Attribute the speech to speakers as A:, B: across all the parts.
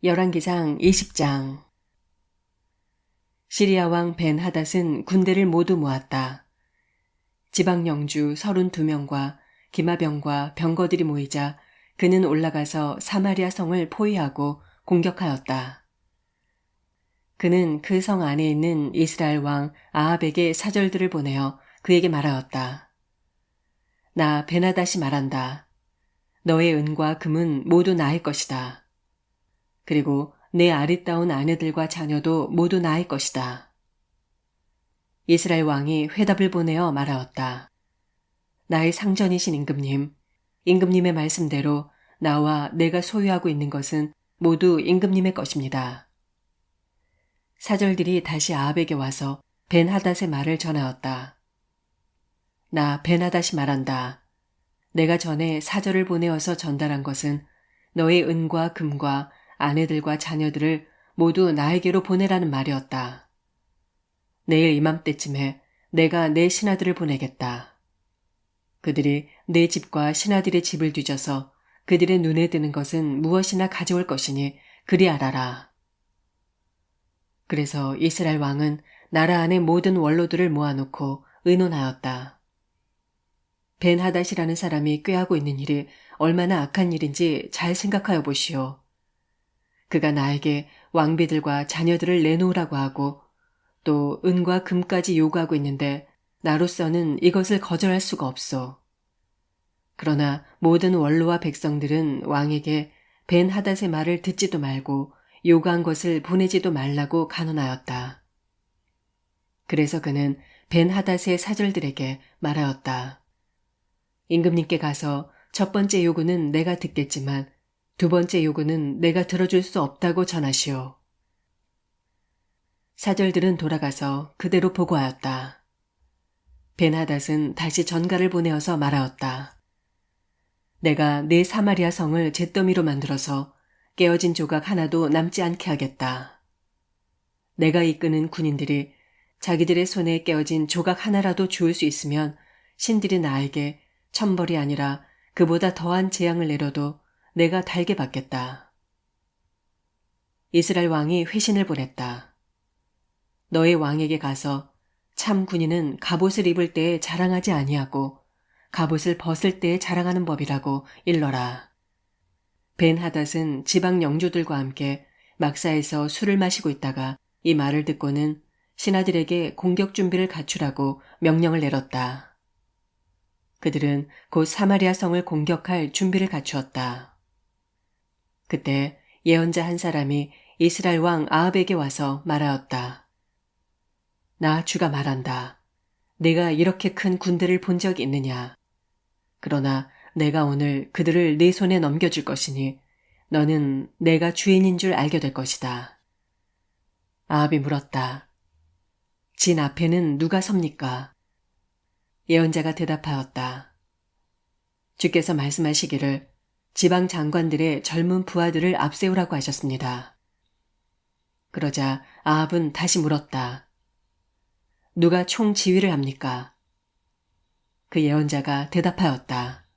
A: 열왕기상 20장. 시리아 왕 벤하닷은 군대를 모두 모았다. 지방 영주 32명과 기마병과 병거들이 모이자 그는 올라가서 사마리아 성을 포위하고 공격하였다. 그는 그 성 안에 있는 이스라엘 왕 아합에게 사절들을 보내어 그에게 말하였다. 나 벤하닷이 말한다. 너의 은과 금은 모두 나의 것이다. 그리고 내 아리따운 아내들과 자녀도 모두 나의 것이다. 이스라엘 왕이 회답을 보내어 말하였다. 나의 상전이신 임금님, 임금님의 말씀대로 나와 내가 소유하고 있는 것은 모두 임금님의 것입니다. 사절들이 다시 아합에게 와서 벤하닷의 말을 전하였다. 나 벤하닷이 말한다. 내가 전에 사절을 보내어서 전달한 것은 너의 은과 금과 아내들과 자녀들을 모두 나에게로 보내라는 말이었다. 내일 이맘때쯤에 내가 내 신하들을 보내겠다. 그들이 내 집과 신하들의 집을 뒤져서 그들의 눈에 드는 것은 무엇이나 가져올 것이니 그리 알아라. 그래서 이스라엘 왕은 나라 안의 모든 원로들을 모아놓고 의논하였다. 벤하닷이라는 사람이 꾀하고 있는 일이 얼마나 악한 일인지 잘 생각하여 보시오. 그가 나에게 왕비들과 자녀들을 내놓으라고 하고 또 은과 금까지 요구하고 있는데 나로서는 이것을 거절할 수가 없소. 그러나 모든 원로와 백성들은 왕에게 벤하닷의 말을 듣지도 말고 요구한 것을 보내지도 말라고 간언하였다. 그래서 그는 벤하닷의 사절들에게 말하였다. 임금님께 가서 첫 번째 요구는 내가 듣겠지만 두 번째 요구는 내가 들어줄 수 없다고 전하시오. 사절들은 돌아가서 그대로 보고하였다. 벤하닷은 다시 전가를 보내어서 말하였다. 내가 내 사마리아 성을 잿더미로 만들어서 깨어진 조각 하나도 남지 않게 하겠다. 내가 이끄는 군인들이 자기들의 손에 깨어진 조각 하나라도 주울 수 있으면 신들이 나에게 천벌이 아니라 그보다 더한 재앙을 내려도 내가 달게 받겠다. 이스라엘 왕이 회신을 보냈다. 너의 왕에게 가서 참 군인은 갑옷을 입을 때에 자랑하지 아니하고 갑옷을 벗을 때에 자랑하는 법이라고 일러라. 벤하닷은 지방 영주들과 함께 막사에서 술을 마시고 있다가 이 말을 듣고는 신하들에게 공격 준비를 갖추라고 명령을 내렸다. 그들은 곧 사마리아 성을 공격할 준비를 갖추었다. 그때 예언자 한 사람이 이스라엘 왕 아합에게 와서 말하였다. 나 주가 말한다. 내가 이렇게 큰 군대를 본 적이 있느냐. 그러나 내가 오늘 그들을 네 손에 넘겨줄 것이니 너는 내가 주인인 줄 알게 될 것이다. 아합이 물었다. 진 앞에는 누가 섭니까? 예언자가 대답하였다. 주께서 말씀하시기를 지방 장관들의 젊은 부하들을 앞세우라고 하셨습니다. 그러자 아합은 다시 물었다. 누가 총 지휘를 합니까? 그 예언자가 대답하였다.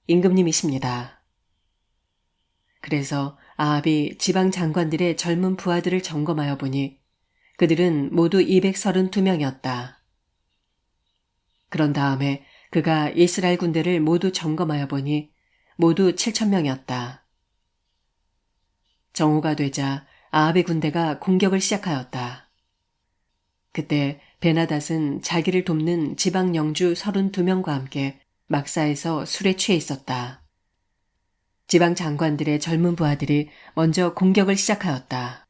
A: 임금님이십니다. 그래서 아합이 지방 장관들의 젊은 부하들을 점검하여 보니 그들은 모두 232명이었다. 그런 다음에 그가 이스라엘 군대를 모두 점검하여 보니 모두 7,000명이었다. 정오가 되자 아합의 군대가 공격을 시작하였다. 그때 벤하닷은 자기를 돕는 지방 영주 32명과 함께 막사에서 술에 취해 있었다. 지방 장관들의 젊은 부하들이 먼저 공격을 시작하였다.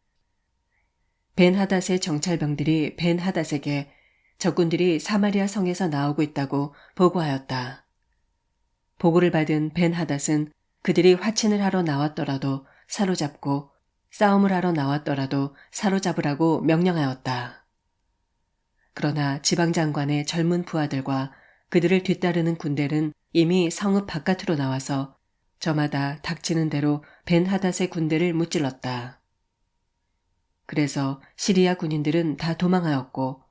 A: 벤하닷의 정찰병들이 벤하닷에게 적군들이 사마리아 성에서 나오고 있다고 보고하였다. 보고를 받은 벤하닷은 그들이 화친을 하러 나왔더라도 사로잡고 싸움을 하러 나왔더라도 사로잡으라고 명령하였다. 그러나 지방장관의 젊은 부하들과 그들을 뒤따르는 군대는 이미 성읍 바깥으로 나와서 저마다 닥치는 대로 벤하닷의 군대를 무찔렀다. 그래서 시리아 군인들은 다 도망하였고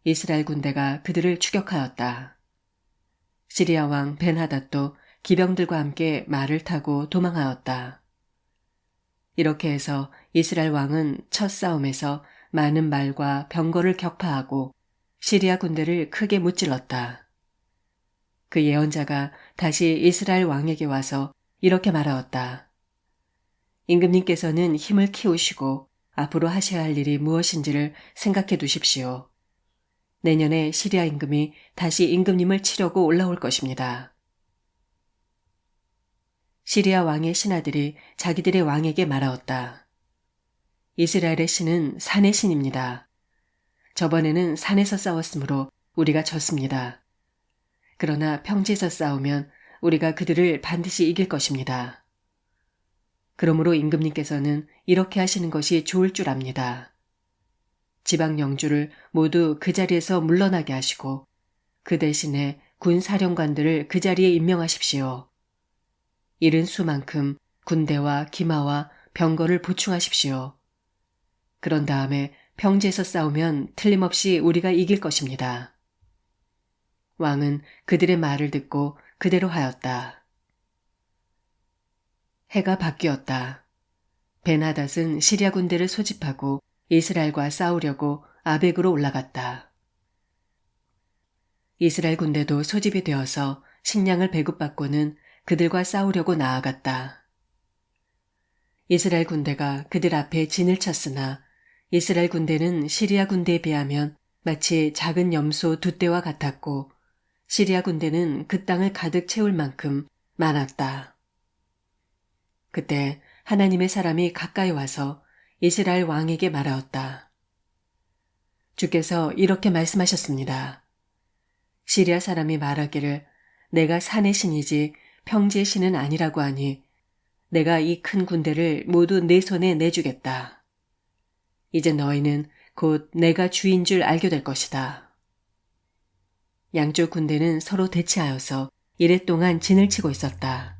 A: 이스라엘 군대가 그들을 추격하였다. 시리아 왕 벤하닷도 기병들과 함께 말을 타고 도망하였다. 이렇게 해서 이스라엘 왕은 첫 싸움에서 많은 말과 병거를 격파하고 시리아 군대를 크게 무찔렀다. 그 예언자가 다시 이스라엘 왕에게 와서 이렇게 말하였다. 임금님께서는 힘을 키우시고 앞으로 하셔야 할 일이 무엇인지를 생각해 두십시오. 내년에 시리아 임금이 다시 임금님을 치려고 올라올 것입니다. 시리아 왕의 신하들이 자기들의 왕에게 말하였다. 이스라엘의 신은 산의 신입니다. 저번에는 산에서 싸웠으므로 우리가 졌습니다. 그러나 평지에서 싸우면 우리가 그들을 반드시 이길 것입니다. 그러므로 임금님께서는 이렇게 하시는 것이 좋을 줄 압니다. 지방 영주를 모두 그 자리에서 물러나게 하시고 그 대신에 군 사령관들을 그 자리에 임명하십시오. 이른 수만큼 군대와 기마와 병거를 보충하십시오. 그런 다음에 평지에서 싸우면 틀림없이 우리가 이길 것입니다. 왕은 그들의 말을 듣고 그대로 하였다. 해가 바뀌었다. 벤하닷은 시리아 군대를 소집하고 이스라엘과 싸우려고 아벡으로 올라갔다. 이스라엘 군대도 소집이 되어서 식량을 배급받고는 그들과 싸우려고 나아갔다. 이스라엘 군대가 그들 앞에 진을 쳤으나 이스라엘 군대는 시리아 군대에 비하면 마치 작은 염소 두 떼와 같았고 시리아 군대는 그 땅을 가득 채울 만큼 많았다. 그때 하나님의 사람이 가까이 와서 이스라엘 왕에게 말하였다. 주께서 이렇게 말씀하셨습니다. 시리아 사람이 말하기를 내가 산의 신이지 평지의 신은 아니라고 하니 내가 이 큰 군대를 모두 내 손에 내주겠다. 이제 너희는 곧 내가 주인 줄 알게 될 것이다. 양쪽 군대는 서로 대치하여서 이래 동안 진을 치고 있었다.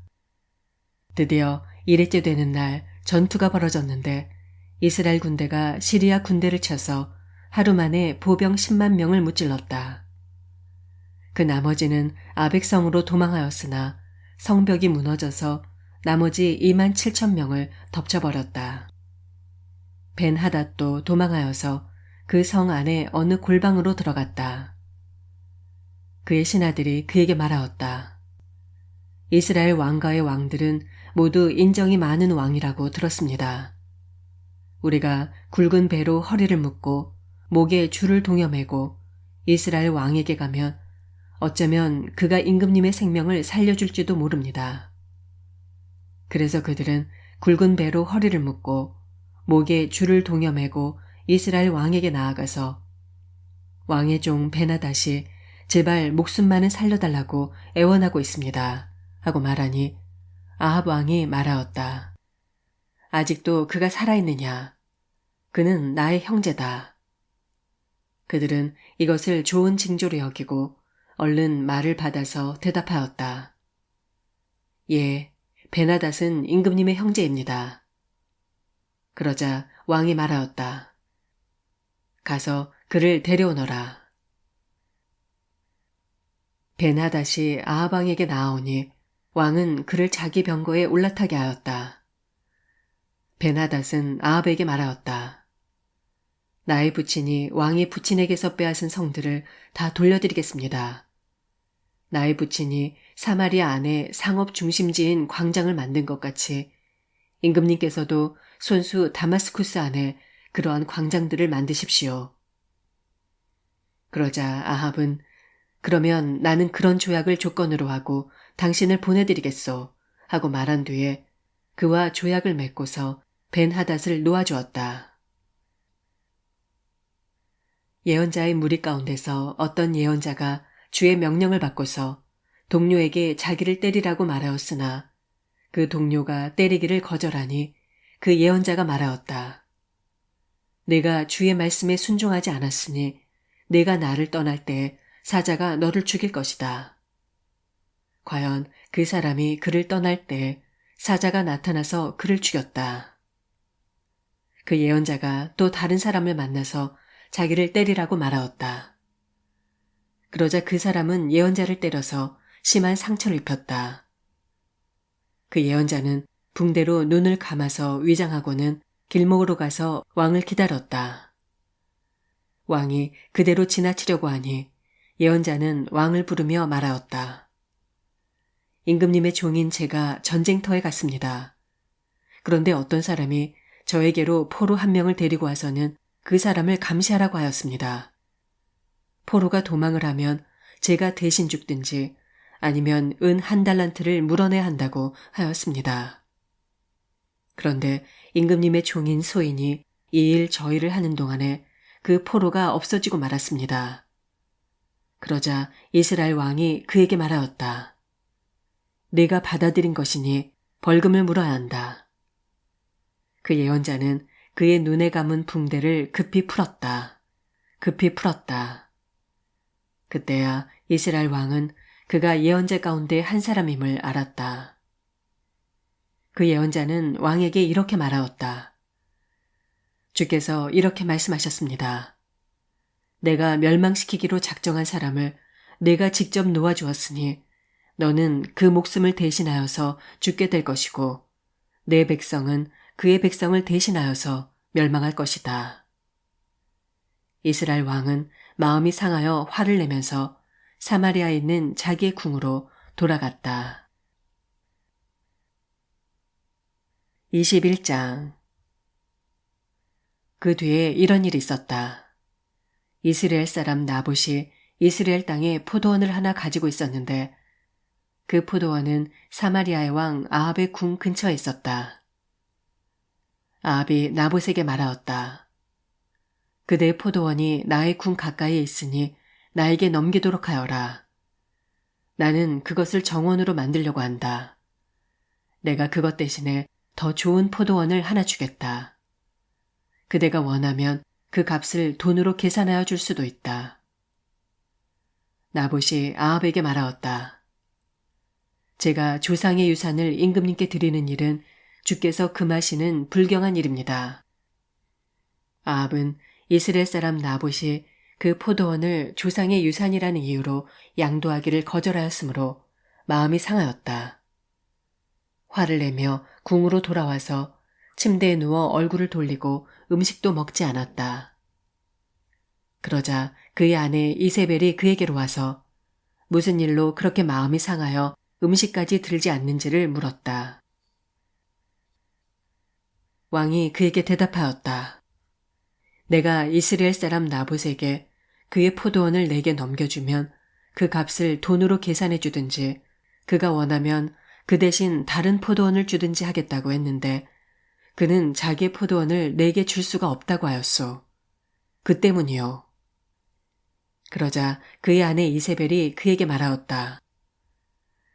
A: 드디어 이래째 되는 날 전투가 벌어졌는데 이스라엘 군대가 시리아 군대를 쳐서 하루 만에 보병 10만 명을 무찔렀다. 그 나머지는 아벡성으로 도망하였으나 성벽이 무너져서 나머지 2만 7천 명을 덮쳐버렸다. 벤하닷도 도망하여서 그 성 안에 어느 골방으로 들어갔다. 그의 신하들이 그에게 말하였다. 이스라엘 왕가의 왕들은 모두 인정이 많은 왕이라고 들었습니다. 우리가 굵은 배로 허리를 묶고 목에 줄을 동여매고 이스라엘 왕에게 가면 어쩌면 그가 임금님의 생명을 살려줄지도 모릅니다. 그래서 그들은 굵은 배로 허리를 묶고 목에 줄을 동여매고 이스라엘 왕에게 나아가서 왕의 종 벤하닷이 제발 목숨만은 살려달라고 애원하고 있습니다. 하고 말하니 아합 왕이 말하였다. 아직도 그가 살아있느냐? 그는 나의 형제다. 그들은 이것을 좋은 징조로 여기고 얼른 말을 받아서 대답하였다. 예, 벤하닷은 임금님의 형제입니다. 그러자 왕이 말하였다. 가서 그를 데려오너라. 벤하닷이 아합 왕에게 나아오니 왕은 그를 자기 병거에 올라타게 하였다. 벤하닷은 아합에게 말하였다. 나의 부친이 왕이 부친에게서 빼앗은 성들을 다 돌려드리겠습니다. 나의 부친이 사마리아 안에 상업 중심지인 광장을 만든 것 같이 임금님께서도 손수 다마스쿠스 안에 그러한 광장들을 만드십시오. 그러자 아합은 그러면 나는 그런 조약을 조건으로 하고 당신을 보내드리겠소 하고 말한 뒤에 그와 조약을 맺고서 벤하닷을 놓아주었다. 예언자의 무리 가운데서 어떤 예언자가 주의 명령을 받고서 동료에게 자기를 때리라고 말하였으나 그 동료가 때리기를 거절하니 그 예언자가 말하였다. 내가 주의 말씀에 순종하지 않았으니 내가 나를 떠날 때 사자가 너를 죽일 것이다. 과연 그 사람이 그를 떠날 때 사자가 나타나서 그를 죽였다. 그 예언자가 또 다른 사람을 만나서 자기를 때리라고 말하였다. 그러자 그 사람은 예언자를 때려서 심한 상처를 입혔다. 그 예언자는 붕대로 눈을 감아서 위장하고는 길목으로 가서 왕을 기다렸다. 왕이 그대로 지나치려고 하니 예언자는 왕을 부르며 말하였다. 임금님의 종인 제가 전쟁터에 갔습니다. 그런데 어떤 사람이 저에게로 포로 한 명을 데리고 와서는 그 사람을 감시하라고 하였습니다. 포로가 도망을 하면 제가 대신 죽든지 아니면 은 1달란트를 물어내야 한다고 하였습니다. 그런데 임금님의 종인 소인이 이 일 저희를 하는 동안에 그 포로가 없어지고 말았습니다. 그러자 이스라엘 왕이 그에게 말하였다. 네가 받아들인 것이니 벌금을 물어야 한다. 그 예언자는 그의 눈에 감은 붕대를 급히 풀었다. 급히 풀었다. 그때야 이스라엘 왕은 그가 예언자 가운데 한 사람임을 알았다. 그 예언자는 왕에게 이렇게 말하였다. 주께서 이렇게 말씀하셨습니다. 내가 멸망시키기로 작정한 사람을 내가 직접 놓아주었으니 너는 그 목숨을 대신하여서 죽게 될 것이고 내 백성은 그의 백성을 대신하여서 멸망할 것이다. 이스라엘 왕은 마음이 상하여 화를 내면서 사마리아에 있는 자기의 궁으로 돌아갔다. 21장. 그 뒤에 이런 일이 있었다. 이스라엘 사람 나봇이 이스라엘 땅에 포도원을 하나 가지고 있었는데 그 포도원은 사마리아의 왕 아합의 궁 근처에 있었다. 아합이 나봇에게 말하였다. 그대의 포도원이 나의 궁 가까이에 있으니 나에게 넘기도록 하여라. 나는 그것을 정원으로 만들려고 한다. 내가 그것 대신에 더 좋은 포도원을 하나 주겠다. 그대가 원하면 그 값을 돈으로 계산하여 줄 수도 있다. 나봇이 아합에게 말하였다. 제가 조상의 유산을 임금님께 드리는 일은 주께서 금하시는 불경한 일입니다. 아합은 이스라엘 사람 나봇이 그 포도원을 조상의 유산이라는 이유로 양도하기를 거절하였으므로 마음이 상하였다. 화를 내며 궁으로 돌아와서 침대에 누워 얼굴을 돌리고 음식도 먹지 않았다. 그러자 그의 아내 이세벨이 그에게로 와서 무슨 일로 그렇게 마음이 상하여 음식까지 들지 않는지를 물었다. 왕이 그에게 대답하였다. 내가 이스라엘 사람 나봇에게 그의 포도원을 내게 넘겨주면 그 값을 돈으로 계산해 주든지 그가 원하면 그 대신 다른 포도원을 주든지 하겠다고 했는데 그는 자기의 포도원을 내게 줄 수가 없다고 하였소. 그 때문이요. 그러자 그의 아내 이세벨이 그에게 말하였다.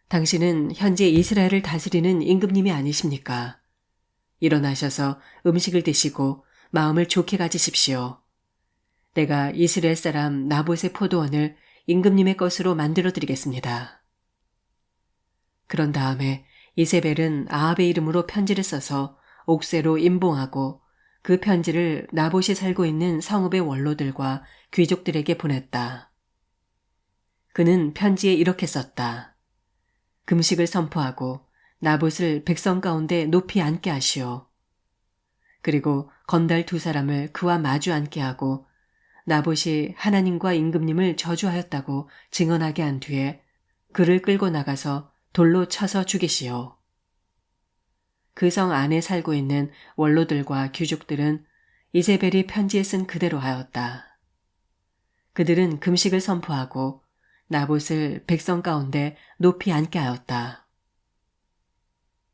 A: 당신은 현재 이스라엘을 다스리는 임금님이 아니십니까? 일어나셔서 음식을 드시고 마음을 좋게 가지십시오. 내가 이스라엘 사람 나봇의 포도원을 임금님의 것으로 만들어 드리겠습니다. 그런 다음에 이세벨은 아합의 이름으로 편지를 써서 옥새로 임봉하고 그 편지를 나봇이 살고 있는 성읍의 원로들과 귀족들에게 보냈다. 그는 편지에 이렇게 썼다. 금식을 선포하고 나봇을 백성 가운데 높이 앉게 하시오. 그리고 건달 2사람을 그와 마주 앉게 하고 나봇이 하나님과 임금님을 저주하였다고 증언하게 한 뒤에 그를 끌고 나가서 돌로 쳐서 죽이시오. 그 성 안에 살고 있는 원로들과 귀족들은 이세벨이 편지에 쓴 그대로 하였다. 그들은 금식을 선포하고 나봇을 백성 가운데 높이 앉게 하였다.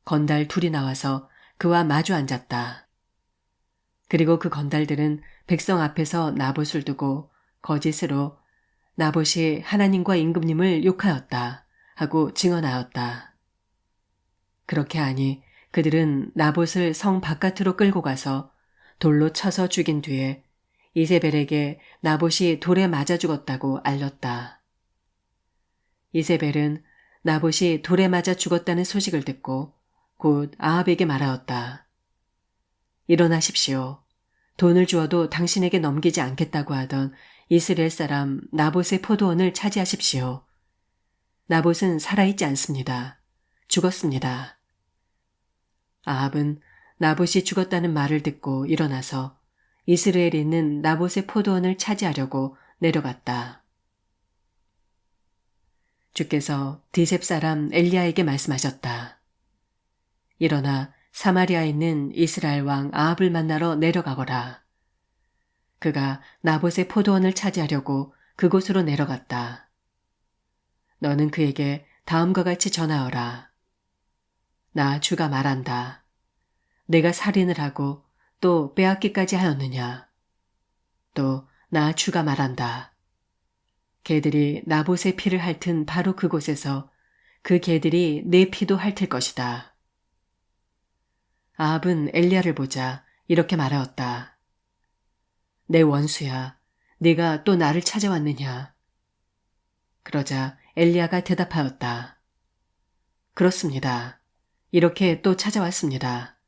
A: 건달 2이 나와서 그와 마주 앉았다. 그리고 그 건달들은 백성 앞에서 나봇을 두고 거짓으로 나봇이 하나님과 임금님을 욕하였다 하고 증언하였다. 그렇게 하니 그들은 나봇을 성 바깥으로 끌고 가서 돌로 쳐서 죽인 뒤에 이세벨에게 나봇이 돌에 맞아 죽었다고 알렸다. 이세벨은 나봇이 돌에 맞아 죽었다는 소식을 듣고 곧 아합에게 말하였다. 일어나십시오. 돈을 주어도 당신에게 넘기지 않겠다고 하던 이스라엘 사람 나봇의 포도원을 차지하십시오. 나봇은 살아있지 않습니다. 죽었습니다. 아합은 나봇이 죽었다는 말을 듣고 일어나서 이스라엘에 있는 나봇의 포도원을 차지하려고 내려갔다. 주께서 디셉 사람 엘리야에게 말씀하셨다. 일어나 사마리아에 있는 이스라엘 왕 아합을 만나러 내려가거라. 그가 나봇의 포도원을 차지하려고 그곳으로 내려갔다. 너는 그에게 다음과 같이 전하여라. 나 주가 말한다. 내가 살인을 하고 또 빼앗기까지 하였느냐. 또 나 주가 말한다. 개들이 나봇의 피를 핥은 바로 그곳에서 그 개들이 내 피도 핥을 것이다. 아합은 엘리야를 보자 이렇게 말하였다. 내 원수야, 네가 또 나를 찾아왔느냐. 그러자 엘리야가 대답하였다. 그렇습니다. 이렇게 또 찾아왔습니다.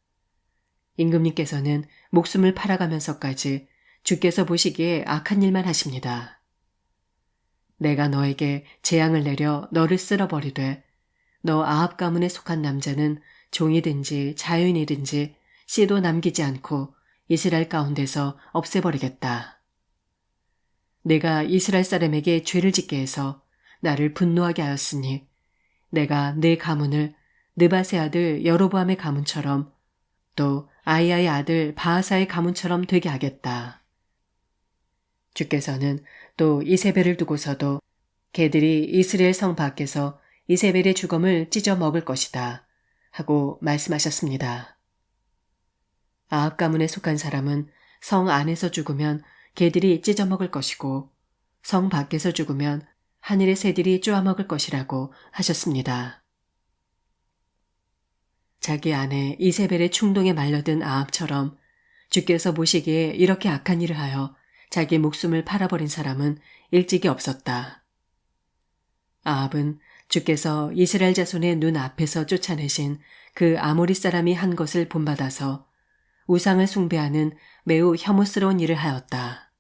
A: 임금님께서는 목숨을 팔아가면서까지 주께서 보시기에 악한 일만 하십니다. 내가 너에게 재앙을 내려 너를 쓸어버리되 너 아합 가문에 속한 남자는 종이든지 자유인이든지 씨도 남기지 않고 이스라엘 가운데서 없애버리겠다. 내가 이스라엘 사람에게 죄를 짓게 해서 나를 분노하게 하였으니 내가 네 가문을 느바세 아들 여로보암의 가문처럼 또 아이야의 아들 바하사의 가문처럼 되게 하겠다. 주께서는 또 이세벨을 두고서도 개들이 이스라엘 성 밖에서 이세벨의 주검을 찢어 먹을 것이다 하고 말씀하셨습니다. 아합 가문에 속한 사람은 성 안에서 죽으면 개들이 찢어 먹을 것이고 성 밖에서 죽으면 하늘의 새들이 쪼아먹을 것이라고 하셨습니다. 자기 아내 이세벨의 충동에 말려든 아합처럼 주께서 보시기에 이렇게 악한 일을 하여 자기 목숨을 팔아버린 사람은 일찍이 없었다. 아합은 주께서 이스라엘 자손의 눈 앞에서 쫓아내신 그 아모리 사람이 한 것을 본받아서 우상을 숭배하는 매우 혐오스러운 일을 하였다.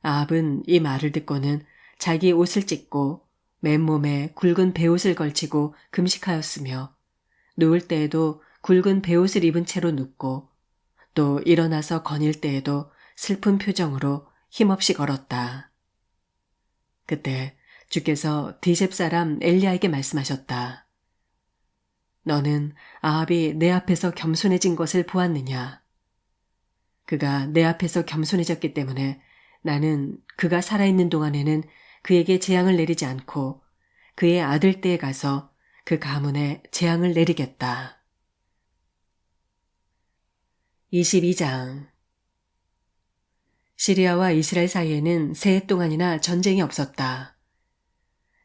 A: 아합은 이 말을 듣고는 자기 옷을 찢고 맨몸에 굵은 베옷을 걸치고 금식하였으며 누울 때에도 굵은 베옷을 입은 채로 눕고 또 일어나서 거닐 때에도 슬픈 표정으로 힘없이 걸었다. 그때 주께서 디셉 사람 엘리야에게 말씀하셨다. 너는 아합이 내 앞에서 겸손해진 것을 보았느냐? 그가 내 앞에서 겸손해졌기 때문에 나는 그가 살아있는 동안에는 그에게 재앙을 내리지 않고 그의 아들 때에 가서 그 가문에 재앙을 내리겠다. 22장 시리아와 이스라엘 사이에는 세 해 동안이나 전쟁이 없었다.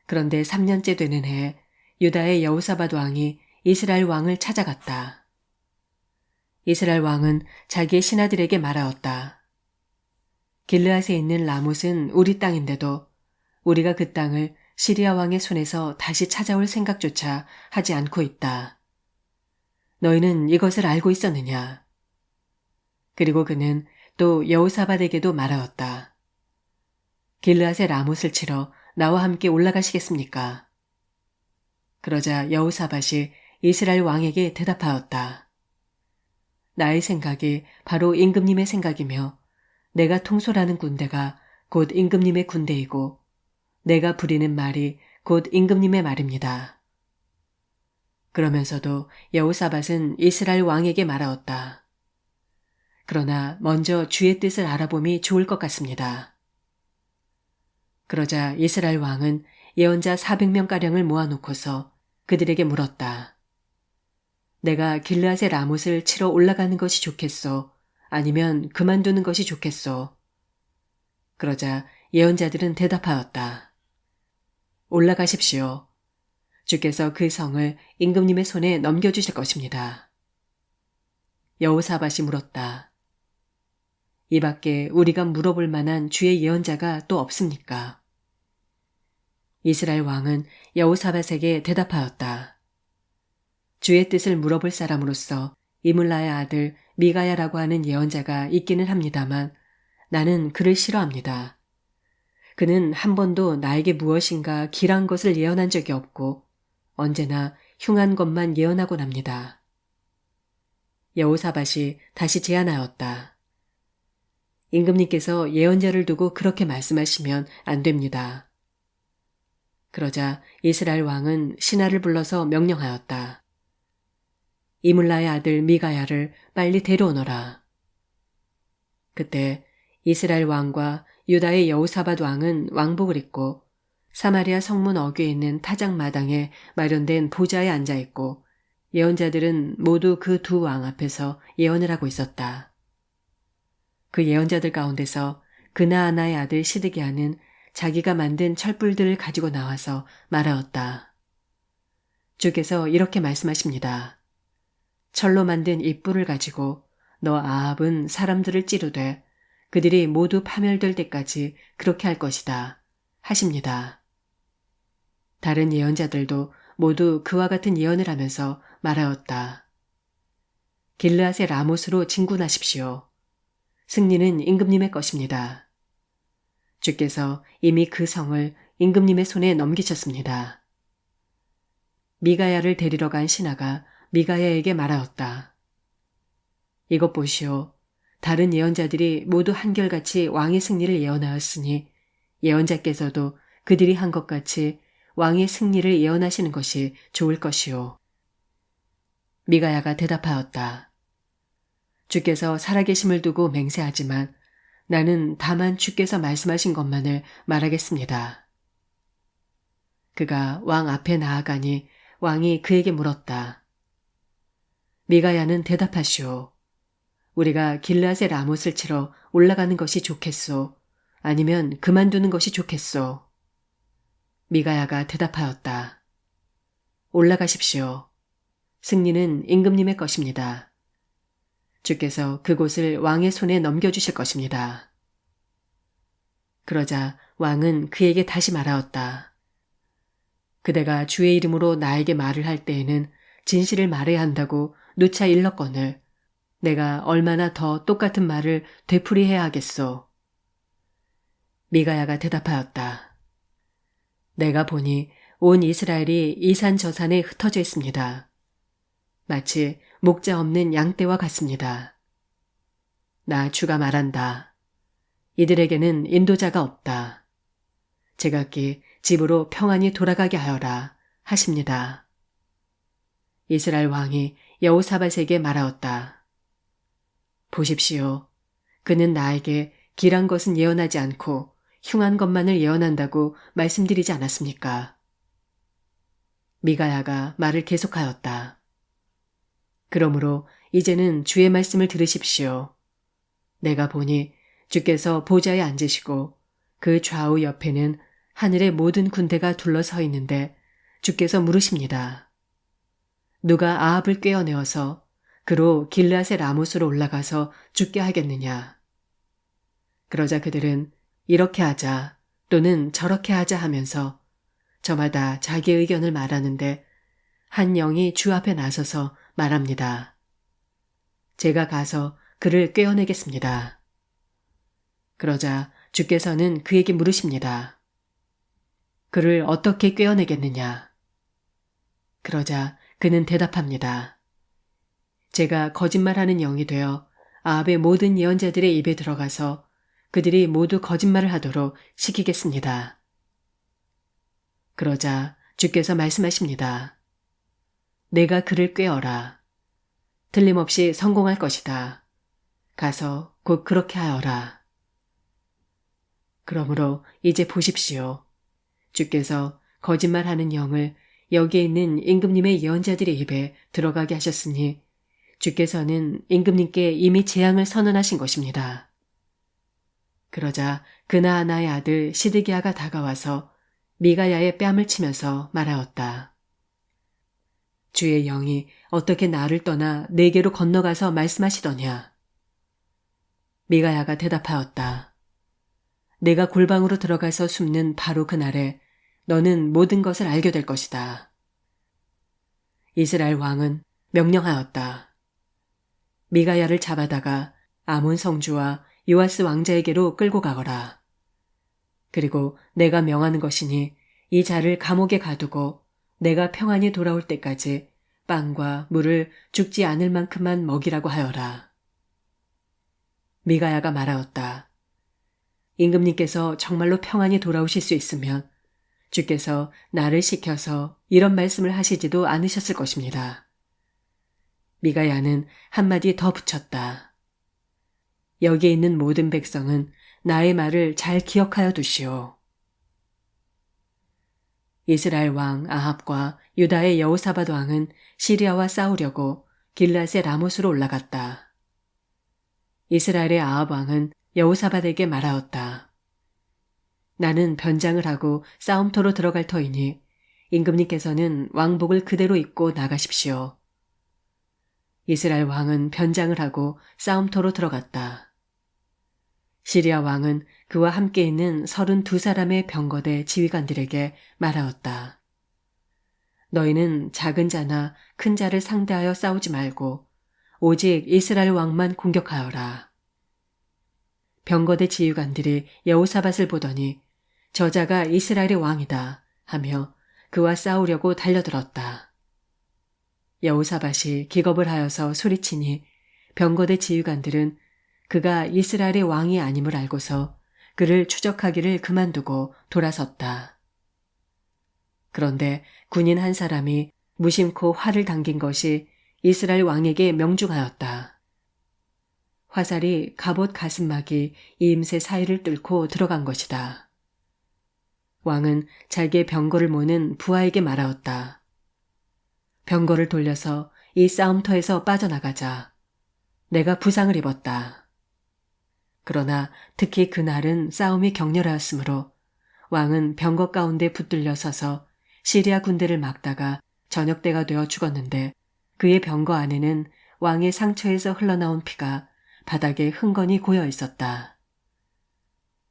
A: 그런데 3년째 되는 해에 유다의 여호사밧 왕이 이스라엘 왕을 찾아갔다. 이스라엘 왕은 자기의 신하들에게 말하였다. 길르앗에 있는 라못은 우리 땅인데도 우리가 그 땅을 시리아 왕의 손에서 다시 찾아올 생각조차 하지 않고 있다. 너희는 이것을 알고 있었느냐? 그리고 그는 또 여호사밧에게도 말하였다. 길르앗의 라못을 치러 나와 함께 올라가시겠습니까? 그러자 여호사밧이 이스라엘 왕에게 대답하였다. 나의 생각이 바로 임금님의 생각이며 내가 통솔하는 군대가 곧 임금님의 군대이고 내가 부리는 말이 곧 임금님의 말입니다. 그러면서도 여호사밧은 이스라엘 왕에게 말하였다. 그러나 먼저 주의 뜻을 알아봄이 좋을 것 같습니다. 그러자 이스라엘 왕은 예언자 400명가량을 모아놓고서 그들에게 물었다. 내가 길르앗의 라못을 치러 올라가는 것이 좋겠소? 아니면 그만두는 것이 좋겠소? 그러자 예언자들은 대답하였다. 올라가십시오. 주께서 그 성을 임금님의 손에 넘겨주실 것입니다. 여호사밧이 물었다. 이 밖에 우리가 물어볼 만한 주의 예언자가 또 없습니까? 이스라엘 왕은 여호사밧에게 대답하였다. 주의 뜻을 물어볼 사람으로서 이물라의 아들 미가야라고 하는 예언자가 있기는 합니다만 나는 그를 싫어합니다. 그는 한 번도 나에게 무엇인가 길한 것을 예언한 적이 없고 언제나 흉한 것만 예언하곤 합니다. 여호사밧이 다시 제안하였다. 임금님께서 예언자를 두고 그렇게 말씀하시면 안 됩니다. 그러자 이스라엘 왕은 신하를 불러서 명령하였다. 이물라의 아들 미가야를 빨리 데려오너라. 그때 이스라엘 왕과 유다의 여호사밧 왕은 왕복을 입고 사마리아 성문 어귀에 있는 타작 마당에 마련된 보좌에 앉아 있고 예언자들은 모두 그 두 왕 앞에서 예언을 하고 있었다. 그 예언자들 가운데서 그나아나의 아들 시드기야는 자기가 만든 철불들을 가지고 나와서 말하였다. 주께서 이렇게 말씀하십니다. 철로 만든 이 뿔을 가지고 너 아합은 사람들을 찌르되 그들이 모두 파멸될 때까지 그렇게 할 것이다. 하십니다. 다른 예언자들도 모두 그와 같은 예언을 하면서 말하였다. 길르앗의 라못으로 진군하십시오. 승리는 임금님의 것입니다. 주께서 이미 그 성을 임금님의 손에 넘기셨습니다. 미가야를 데리러 간 신하가 미가야에게 말하였다. 이것 보시오. 다른 예언자들이 모두 한결같이 왕의 승리를 예언하였으니 예언자께서도 그들이 한 것 같이 왕의 승리를 예언하시는 것이 좋을 것이오. 미가야가 대답하였다. 주께서 살아계심을 두고 맹세하지만 나는 다만 주께서 말씀하신 것만을 말하겠습니다. 그가 왕 앞에 나아가니 왕이 그에게 물었다. 미가야는 대답하시오. 우리가 길르앗의 라못을 치러 올라가는 것이 좋겠소? 아니면 그만두는 것이 좋겠소? 미가야가 대답하였다. 올라가십시오. 승리는 임금님의 것입니다. 주께서 그곳을 왕의 손에 넘겨주실 것입니다. 그러자 왕은 그에게 다시 말하였다. 그대가 주의 이름으로 나에게 말을 할 때에는 진실을 말해야 한다고 누차 일렀거늘 내가 얼마나 더 똑같은 말을 되풀이해야 하겠소. 미가야가 대답하였다. 내가 보니 온 이스라엘이 이 산 저 산에 흩어져 있습니다. 마치 목자 없는 양떼와 같습니다. 나 주가 말한다. 이들에게는 인도자가 없다. 제각기 집으로 평안히 돌아가게 하여라 하십니다. 이스라엘 왕이 여호사밧에게 말하였다. 보십시오. 그는 나에게 길한 것은 예언하지 않고 흉한 것만을 예언한다고 말씀드리지 않았습니까? 미가야가 말을 계속하였다. 그러므로 이제는 주의 말씀을 들으십시오. 내가 보니 주께서 보좌에 앉으시고 그 좌우 옆에는 하늘의 모든 군대가 둘러서 있는데 주께서 물으십니다. 누가 아합을 꿰어내어서 그로 길르앗의 라못으로 올라가서 죽게 하겠느냐? 그러자 그들은 이렇게 하자 또는 저렇게 하자 하면서 저마다 자기 의견을 말하는데 한 영이 주 앞에 나서서 말합니다. 제가 가서 그를 꿰어내겠습니다. 그러자 주께서는 그에게 물으십니다. 그를 어떻게 꿰어내겠느냐? 그러자 그는 대답합니다. 제가 거짓말하는 영이 되어 아합의 모든 예언자들의 입에 들어가서 그들이 모두 거짓말을 하도록 시키겠습니다. 그러자 주께서 말씀하십니다. 내가 그를 꿰어라. 틀림없이 성공할 것이다. 가서 곧 그렇게 하여라. 그러므로 이제 보십시오. 주께서 거짓말하는 영을 여기에 있는 임금님의 예언자들의 입에 들어가게 하셨으니 주께서는 임금님께 이미 재앙을 선언하신 것입니다. 그러자 그나아나의 아들 시드기야가 다가와서 미가야의 뺨을 치면서 말하였다. 주의 영이 어떻게 나를 떠나 내게로 건너가서 말씀하시더냐? 미가야가 대답하였다. 내가 골방으로 들어가서 숨는 바로 그날에 너는 모든 것을 알게 될 것이다. 이스라엘 왕은 명령하였다. 미가야를 잡아다가 아몬 성주와 요아스 왕자에게로 끌고 가거라. 그리고 내가 명하는 것이니 이 자를 감옥에 가두고 내가 평안히 돌아올 때까지 빵과 물을 죽지 않을 만큼만 먹이라고 하여라. 미가야가 말하였다. 임금님께서 정말로 평안히 돌아오실 수 있으면 주께서 나를 시켜서 이런 말씀을 하시지도 않으셨을 것입니다. 미가야는 한마디 더 붙였다. 여기에 있는 모든 백성은 나의 말을 잘 기억하여 두시오. 이스라엘 왕 아합과 유다의 여호사밧 왕은 시리아와 싸우려고 길앗의 라못으로 올라갔다. 이스라엘의 아합 왕은 여호사밧에게 말하였다. 나는 변장을 하고 싸움터로 들어갈 터이니 임금님께서는 왕복을 그대로 입고 나가십시오. 이스라엘 왕은 변장을 하고 싸움터로 들어갔다. 시리아 왕은 그와 함께 있는 32사람의 병거대 지휘관들에게 말하였다. 너희는 작은 자나 큰 자를 상대하여 싸우지 말고 오직 이스라엘 왕만 공격하여라. 병거대 지휘관들이 여호사밧을 보더니 저자가 이스라엘의 왕이다 하며 그와 싸우려고 달려들었다. 여호사밧이 기겁을 하여서 소리치니 병거대 지휘관들은 그가 이스라엘의 왕이 아님을 알고서 그를 추적하기를 그만두고 돌아섰다. 그런데 군인 한 사람이 무심코 활을 당긴 것이 이스라엘 왕에게 명중하였다. 화살이 갑옷 가슴막이 이임새 사이를 뚫고 들어간 것이다. 왕은 자기의 병거를 모는 부하에게 말하였다. 병거를 돌려서 이 싸움터에서 빠져나가자. 내가 부상을 입었다. 그러나 특히 그날은 싸움이 격렬하였으므로 왕은 병거 가운데 붙들려 서서 시리아 군대를 막다가 저녁 때가 되어 죽었는데 그의 병거 안에는 왕의 상처에서 흘러나온 피가 바닥에 흥건히 고여 있었다.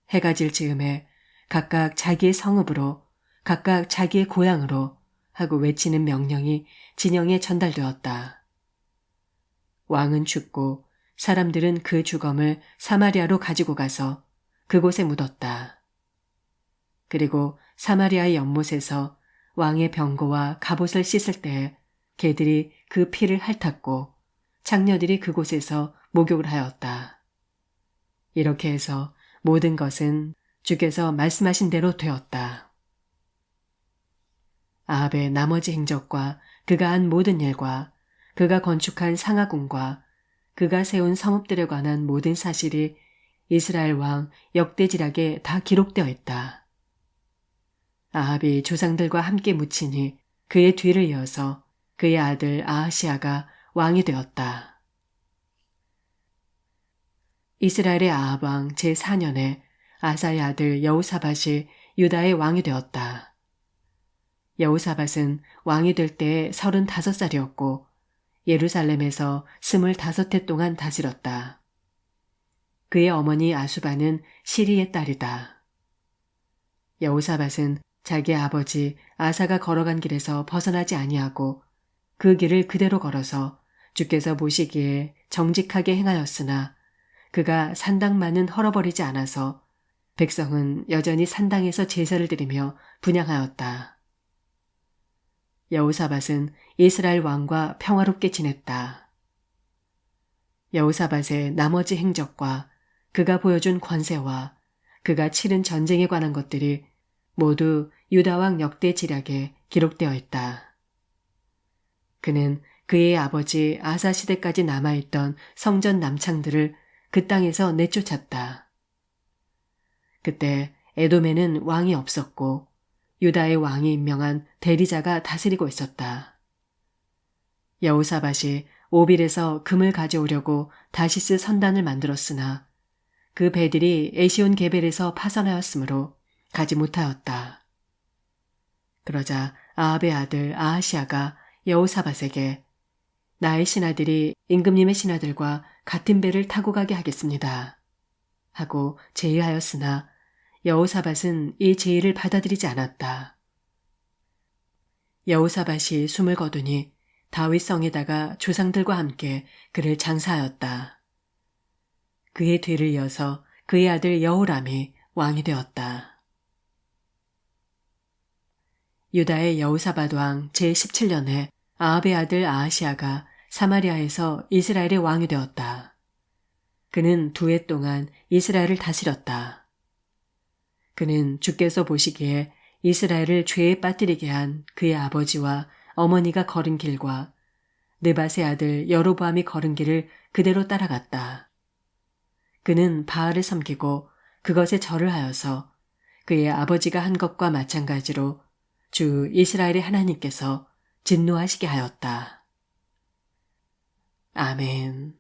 A: 해가 질 즈음에 각각 자기의 성읍으로 각각 자기의 고향으로 하고 외치는 명령이 진영에 전달되었다. 왕은 죽고 사람들은 그 주검을 사마리아로 가지고 가서 그곳에 묻었다. 그리고 사마리아의 연못에서 왕의 병거와 갑옷을 씻을 때에 개들이 그 피를 핥았고 창녀들이 그곳에서 목욕을 하였다. 이렇게 해서 모든 것은 주께서 말씀하신 대로 되었다. 아합의 나머지 행적과 그가 한 모든 일과 그가 건축한 상하궁과 그가 세운 성읍들에 관한 모든 사실이 이스라엘 왕 역대지락에 다 기록되어 있다. 아합이 조상들과 함께 묻히니 그의 뒤를 이어서 그의 아들 아하시아가 왕이 되었다. 이스라엘의 아합 왕 제4년에 아사의 아들 여호사밧이 유다의 왕이 되었다. 여호사밧은 왕이 될 때에 35살이었고 예루살렘에서 25해 동안 다스렸다. 그의 어머니 아수바는 시리의 딸이다. 여호사밧은 자기 아버지 아사가 걸어간 길에서 벗어나지 아니하고 그 길을 그대로 걸어서 주께서 보시기에 정직하게 행하였으나 그가 산당만은 헐어버리지 않아서 백성은 여전히 산당에서 제사를 드리며 분향하였다. 여호사밧은 이스라엘 왕과 평화롭게 지냈다. 여호사밧의 나머지 행적과 그가 보여준 권세와 그가 치른 전쟁에 관한 것들이 모두 유다왕 역대지략에 기록되어 있다. 그는 그의 아버지 아사 시대까지 남아있던 성전 남창들을 그 땅에서 내쫓았다. 그때 에돔에는 왕이 없었고 유다의 왕이 임명한 대리자가 다스리고 있었다. 여호사밧이 오빌에서 금을 가져오려고 다시스 선단을 만들었으나 그 배들이 에시온 게벨에서 파선하였으므로 가지 못하였다. 그러자 아합의 아들 아하시아가 여호사밧에게 나의 신하들이 임금님의 신하들과 같은 배를 타고 가게 하겠습니다. 하고 제의하였으나 여호사밧은 이 제의를 받아들이지 않았다. 여호사밧이 숨을 거두니 다윗성에다가 조상들과 함께 그를 장사하였다. 그의 뒤를 이어서 그의 아들 여호람이 왕이 되었다. 유다의 여호사밧 왕 제17년에 아합의 아들 아하시아가 사마리아에서 이스라엘의 왕이 되었다. 그는 2해 동안 이스라엘을 다스렸다. 그는 주께서 보시기에 이스라엘을 죄에 빠뜨리게 한 그의 아버지와 어머니가 걸은 길과 느밧의 아들 여로보암이 걸은 길을 그대로 따라갔다. 그는 바알을 섬기고 그것에 절을 하여서 그의 아버지가 한 것과 마찬가지로 주 이스라엘의 하나님께서 진노하시게 하였다. 아멘.